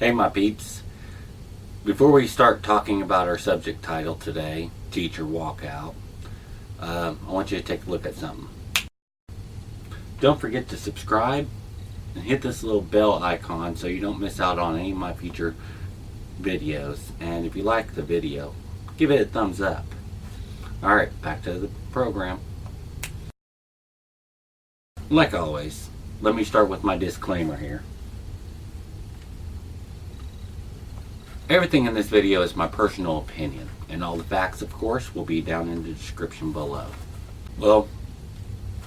Hey my peeps, before we start talking about our subject title today, Teacher Walkout, I want you to take a look at something. Don't forget to subscribe and hit this little bell icon so you don't miss out on any of my future videos. And if you like the video, give it a thumbs up. Alright, back to the program. Like always, let me start with my disclaimer here. Everything in this video is my personal opinion, and all the facts, of course, will be down in the description below. Well,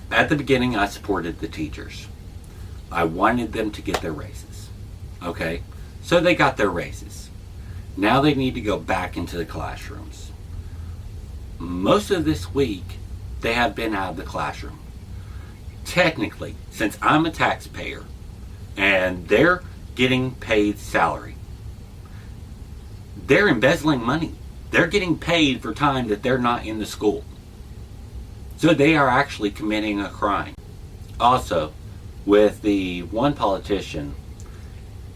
at the beginning, I supported the teachers. I wanted them to get their raises. Okay, so they got their raises. Now they need to go back into the classrooms. Most of this week, they have been out of the classroom. Technically, since I'm a taxpayer, and they're getting paid salary, they're embezzling money. They're getting paid for time that they're not in the school. So they are actually committing a crime. Also, with the one politician,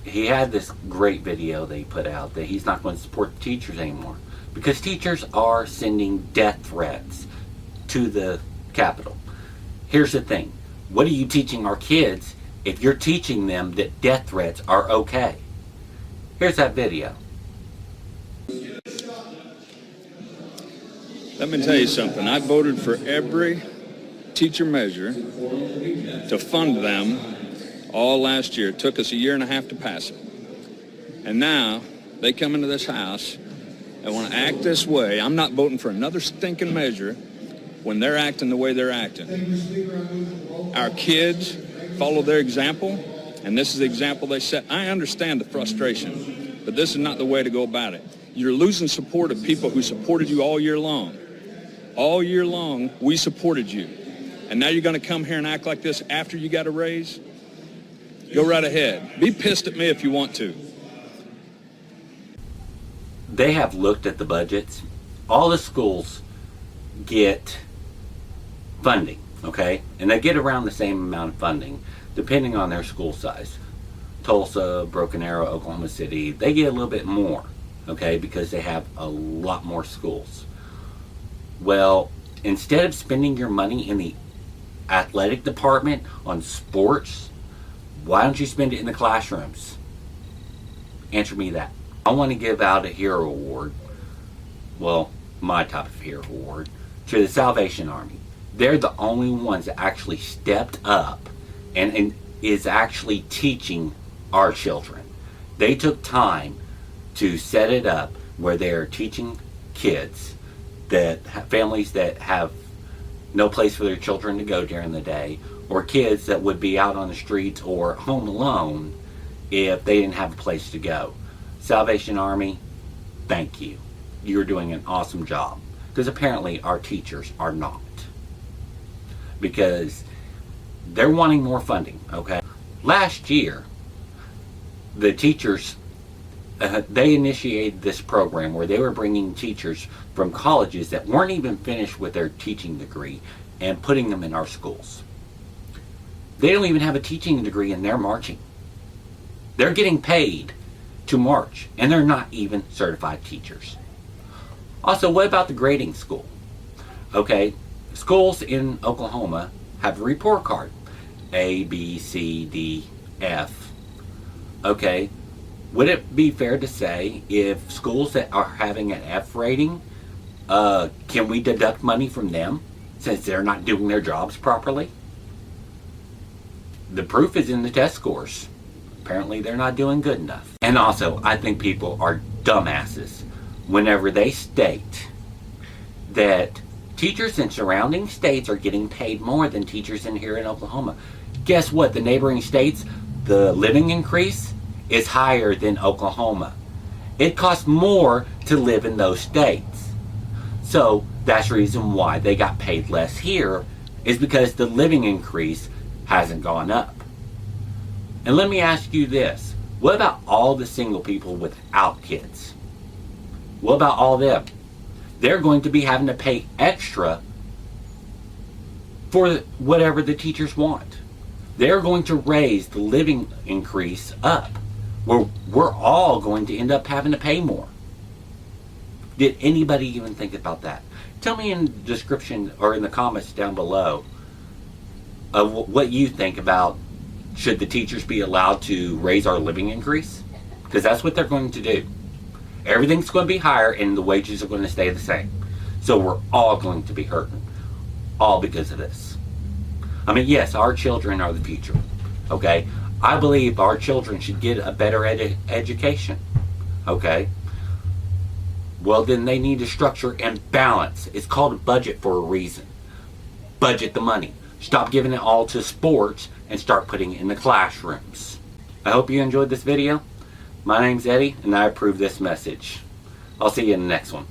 he had this great video that he put out that he's not going to support the teachers anymore because teachers are sending death threats to the Capitol. Here's the thing. What are you teaching our kids if you're teaching them that death threats are okay? Here's that video. Let me tell you something. I voted for every teacher measure to fund them all last year. It took us a year and a half to pass it. And now they come into this house and want to act this way. I'm not voting for another stinking measure when they're acting the way they're acting. Our kids follow their example, and this is the example they set. I understand the frustration, but this is not the way to go about it. You're losing support of people who supported you all year long. All year long, we supported you. And now you're going to come here and act like this after you got a raise? Go right ahead. Be pissed at me if you want to. They have looked at the budgets. All the schools get funding, okay? And they get around the same amount of funding, depending on their school size. Tulsa, Broken Arrow, Oklahoma City, they get a little bit more, okay, because they have a lot more schools. Well, instead of spending your money in the athletic department on sports, why don't you spend it in the classrooms? Answer me that. I want to give out a hero award, well, my type of hero award, to the Salvation Army. They're the only ones that actually stepped up and is actually teaching our children. They took time to set it up where they're teaching kids, that families that have no place for their children to go during the day, or kids that would be out on the streets or home alone if they didn't have a place to go. Salvation Army, thank you. You're doing an awesome job. Because apparently our teachers are not. Because they're wanting more funding, okay? Last year, the teachers, they initiated this program where they were bringing teachers from colleges that weren't even finished with their teaching degree and putting them in our schools. They don't even have a teaching degree and they're marching. They're getting paid to march and they're not even certified teachers. Also, what about the grading school? Okay, schools in Oklahoma have a report card. A, B, C, D, F. Okay, would it be fair to say if schools that are having an F rating, can we deduct money from them since they're not doing their jobs properly? The proof is in the test scores. Apparently they're not doing good enough. And also, I think people are dumbasses whenever they state that teachers in surrounding states are getting paid more than teachers in here in Oklahoma. Guess what? The neighboring states, the living increase is higher than Oklahoma. It costs more to live in those states. So that's the reason why they got paid less here, is because the living increase hasn't gone up. And let me ask you this. What about all the single people without kids? What about all them? They're going to be having to pay extra for whatever the teachers want. They're going to raise the living increase up we're all going to end up having to pay more. Did anybody even think about that? Tell me in the description or in the comments down below of what you think about, should the teachers be allowed to raise our living increase? Because that's what they're going to do. Everything's going to be higher and the wages are going to stay the same. So we're all going to be hurting. All because of this. I mean, yes, our children are the future. Okay? I believe our children should get a better education. Okay? Well, then they need to structure and balance. It's called a budget for a reason. Budget the money. Stop giving it all to sports and start putting it in the classrooms. I hope you enjoyed this video. My name's Eddie, and I approve this message. I'll see you in the next one.